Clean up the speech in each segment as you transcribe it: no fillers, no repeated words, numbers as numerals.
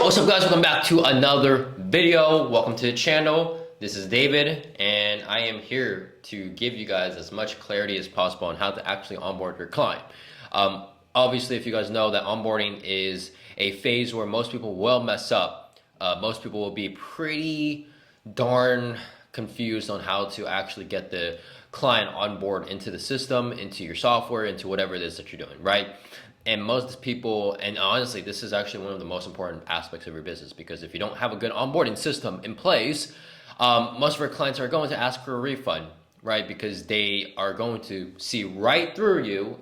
Yo, what's up guys? Welcome back to another video. Welcome to the channel. This is David and I am here to give you guys as much clarity as possible on how to actually onboard your client. Obviously, if you guys know that onboarding is a phase where most people will mess up. Most people will be pretty darn confused on how to actually get the client on board into the system, into your software, into whatever it is that you're doing, right? And most people, and honestly, this is actually one of the most important aspects of your business, because if you don't have a good onboarding system in place, most of our clients are going to ask for a refund, right? Because they are going to see right through you.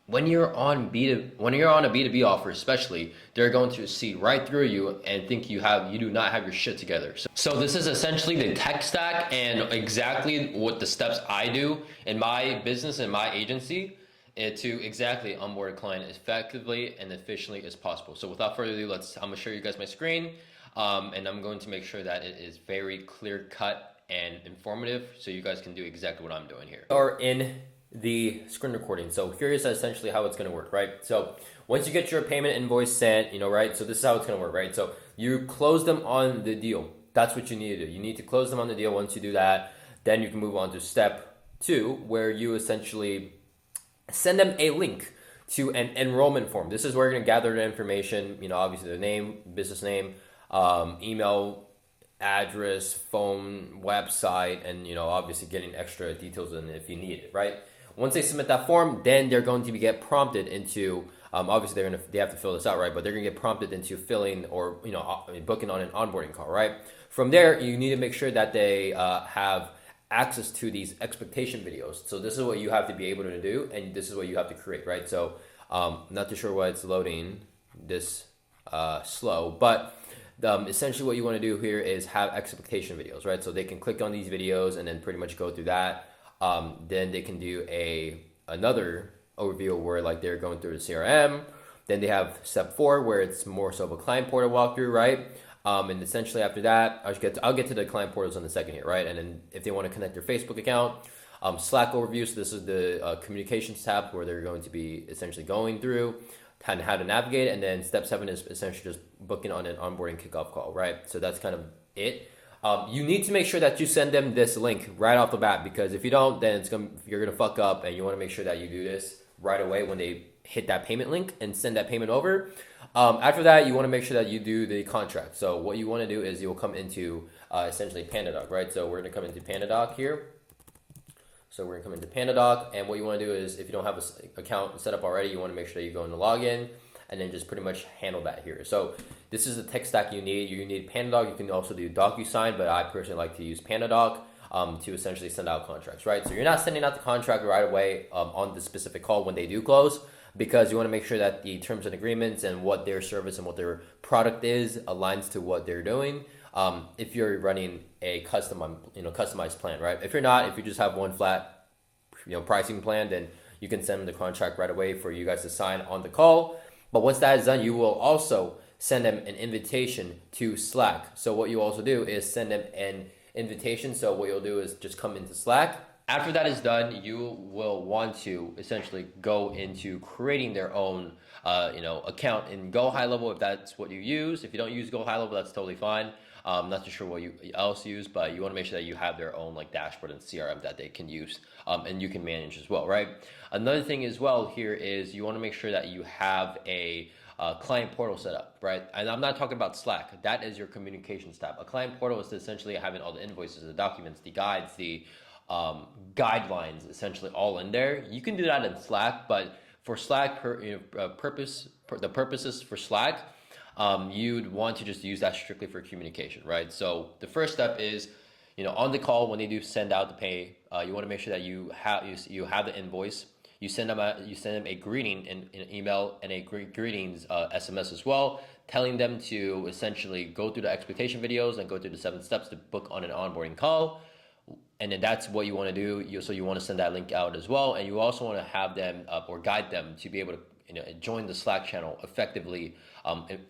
When you're on when you're on a B2B offer, especially, they're going to see right through you and think you do not have your shit together. So this is essentially the tech stack and exactly what the steps I do in my business and my agency to exactly onboard a client as effectively and efficiently as possible. So without further ado, I'm gonna show you guys my screen, and I'm going to make sure that it is very clear cut and informative so you guys can do exactly what I'm doing here. Or in the screen recording. So here is essentially how it's going to work, right? So once you get your payment invoice sent, right? So this is how it's going to work, right? So you close them on the deal. That's what you need to do. You need to close them on the deal. Once you do that, then you can move on to step 2, where you essentially send them a link to an enrollment form. This is where you're going to gather the information, obviously the name, business name, email, address, phone, website, and obviously getting extra details in if you need it, right? Once they submit that form, then they're going to get prompted into, obviously they have to fill this out, right? But they're going to get prompted into filling or booking on an onboarding call, right? From there, you need to make sure that they have access to these expectation videos. So this is what you have to be able to do, and this is what you have to create, right? So not too sure why it's loading this slow, but essentially what you want to do here is have expectation videos, right? So they can click on these videos and then pretty much go through that. Then they can do another overview where like they're going through the CRM. Then they have step 4 where it's more so of a client portal walkthrough, right? And essentially after that, I'll get to the client portals in a second here, right? And then if they want to connect their Facebook account, Slack overview. So this is the communications tab where they're going to be essentially going through and how to navigate. And then step 7 is essentially just booking on an onboarding kickoff call, right? So that's kind of it. You need to make sure that you send them this link right off the bat, because if you don't, then you're gonna fuck up, and you want to make sure that you do this right away when they hit that payment link and send that payment over. After that, you want to make sure that you do the contract. So what you want to do is you will come into essentially PandaDoc, right? So we're gonna come into PandaDoc here. So we're gonna come into PandaDoc, and what you want to do is, if you don't have an account set up already, you want to make sure that you go into login, and then just pretty much handle that here. So this is the tech stack you need. You need PandaDoc. You can also do DocuSign, but I personally like to use PandaDoc to essentially send out contracts, right? So you're not sending out the contract right away on the specific call when they do close, because you want to make sure that the terms and agreements and what their service and what their product is aligns to what they're doing. If you're running a customized plan, right? If you're not, if you just have one flat, pricing plan, then you can send them the contract right away for you guys to sign on the call. But once that is done, you will also send them an invitation to Slack. So what you also do is send them an invitation. So what you'll do is just come into Slack. After that is done, you will want to essentially go into creating their own account in Go High Level, if that's what you use. If you don't use Go High Level, that's totally fine. I'm not too sure what you else use, but you want to make sure that you have their own dashboard and CRM that they can use, and you can manage as well, right? Another thing as well here is you want to make sure that you have a client portal set up, right? And I'm not talking about Slack. That is your communications tab. A client portal is essentially having all the invoices, the documents, the guides, the guidelines, essentially all in there. You can do that in Slack, but for Slack, the purposes for Slack, you'd want to just use that strictly for communication, right? So the first step is, on the call when they do send out the pay, you want to make sure that you have the invoice. You send them a greeting in an email and a greetings SMS as well, telling them to essentially go through the expectation videos and go through the 7 steps to book on an onboarding call. And then that's what you want to do. So you want to send that link out as well, and you also want to have them or guide them to be able to join the Slack channel effectively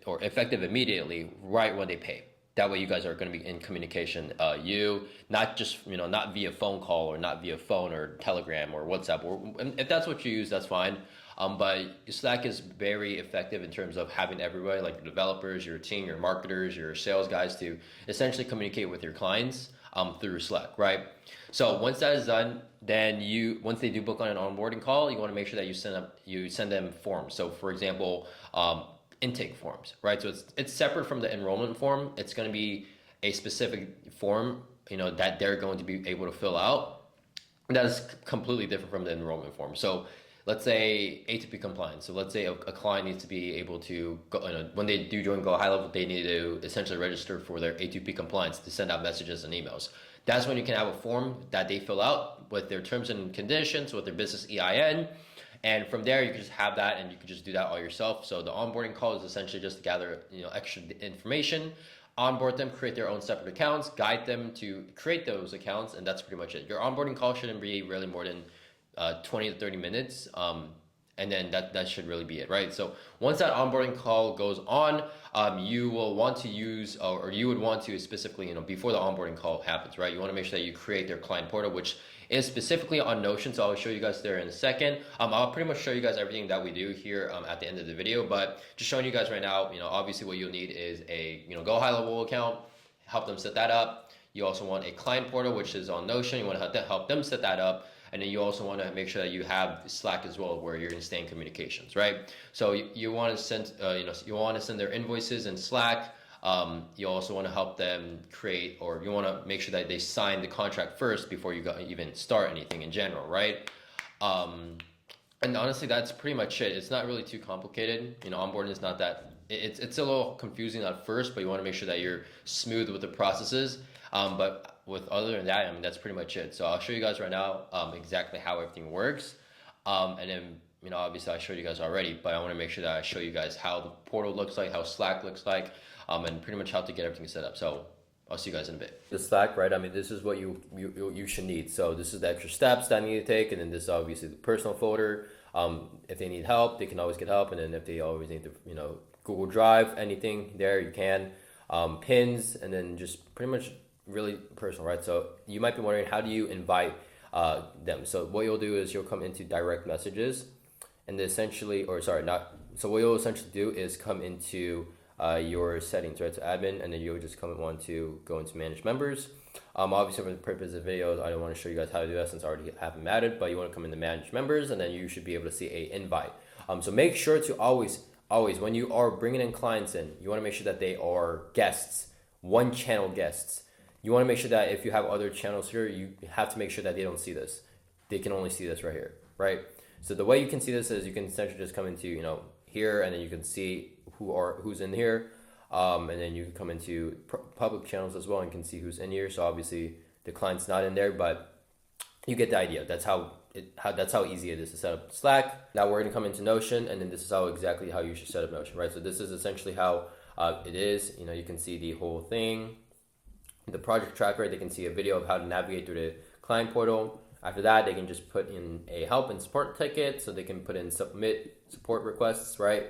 or effective immediately right when they pay. That way you guys are going to be in communication. You not just not via phone call or not via phone or Telegram or WhatsApp, or if that's what you use, that's fine. But Slack is very effective in terms of having everybody, like your developers, your team, your marketers, your sales guys, to essentially communicate with your clients through Slack, right? So once that is done, then once they do book on an onboarding call, you want to make sure that you send them forms. So for example, intake forms, right? So it's separate from the enrollment form. It's going to be a specific form, that they're going to be able to fill out. That is completely different from the enrollment form. So let's say A2P compliance. So let's say a client needs to be able to go, when they do join Go High Level, they need to essentially register for their A2P compliance to send out messages and emails. That's when you can have a form that they fill out with their terms and conditions, with their business EIN. And from there, you can just have that, and you can just do that all yourself. So the onboarding call is essentially just to gather, extra information, onboard them, create their own separate accounts, guide them to create those accounts, and that's pretty much it. Your onboarding call shouldn't be really more than 20 to 30 minutes. And then that should really be it, right? So once that onboarding call goes on, you will want to use, or you would want to specifically, before the onboarding call happens, right? You want to make sure that you create their client portal, which is specifically on Notion. So I'll show you guys there in a second. I'll pretty much show you guys everything that we do here at the end of the video, but just showing you guys right now, obviously what you'll need is a, Go High Level account, help them set that up. You also want a client portal, which is on Notion. You want to help them set that up. And then you also want to make sure that you have Slack as well, where you're going to stay in communications, right? So you want to send, you want to send their invoices in Slack. You also want to help them create, or you want to make sure that they sign the contract first before you even start anything in general, right? And honestly, that's pretty much it. It's not really too complicated. Onboarding is not that. It's a little confusing at first, but you want to make sure that you're smooth with the processes. But with other than that, that's pretty much it. So I'll show you guys right now exactly how everything works. And then, obviously I showed you guys already, but I want to make sure that I show you guys how the portal looks like, how Slack looks like, and pretty much how to get everything set up. So I'll see you guys in a bit. The Slack, right? This is what you should need. So this is the extra steps that I need to take, and then this is obviously the personal folder. If they need help, they can always get help, and then if they always need to, Google Drive, anything there, you can. Pins, and then just pretty much really personal, right? So you might be wondering, how do you invite them? So what you'll do is you'll come into direct messages, and essentially, so what you'll essentially do is come into your settings, right? So admin, and then you'll just want to go into manage members. Obviously for the purpose of videos, I don't want to show you guys how to do that since I already have them added, but you want to come into manage members, and then you should be able to see a invite. So make sure to always, when you are bringing in clients in, you want to make sure that they are guests, one channel guests. You want to make sure that if you have other channels here, you have to make sure that they don't see this. They can only see this right here, right? So the way you can see this is you can essentially just come into, here, and then you can see who's in here. And then you can come into public channels as well and can see who's in here. So obviously the client's not in there, but you get the idea. That's how easy it is to set up Slack. Now we're going to come into Notion, and then this is exactly how you should set up Notion, right? So this is essentially how it is. You can see the whole thing. The project tracker, they can see a video of how to navigate through the client portal. After that, they can just put in a help and support ticket, so they can put in submit support requests, right?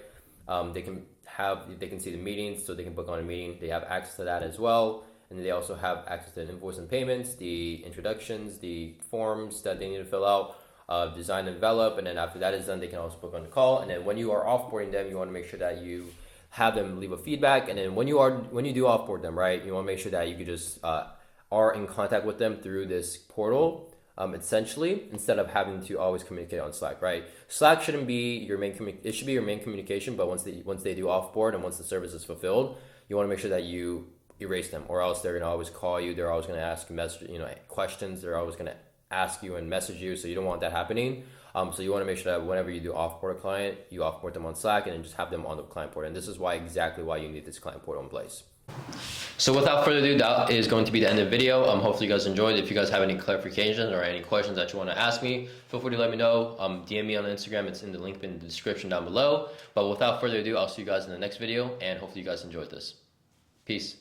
They can see the meetings, so they can book on a meeting. They have access to that as well. And they also have access to invoice and payments, the introductions, the forms that they need to fill out, design and develop. And then after that is done, they can also book on the call. And then when you are offboarding them, you want to make sure that you have them leave a feedback. And then when you do offboard them, right, you want to make sure that you could just are in contact with them through this portal, essentially, instead of having to always communicate on Slack, right? Slack shouldn't be your main it should be your main communication, but once they do offboard and once the service is fulfilled, you want to make sure that you erase them, or else they're going to always call you, they're always going to ask questions, they're always going to ask you and message you, so you don't want that happening. So you want to make sure that whenever you do offboard a client, you offboard them on Slack and then just have them on the client portal. And this is exactly why you need this client portal in place. So without further ado, that is going to be the end of the video. Hopefully you guys enjoyed. If you guys have any clarifications or any questions that you want to ask me, feel free to let me know. DM me on Instagram. It's in the link in the description down below. But without further ado, I'll see you guys in the next video, and hopefully you guys enjoyed this. Peace.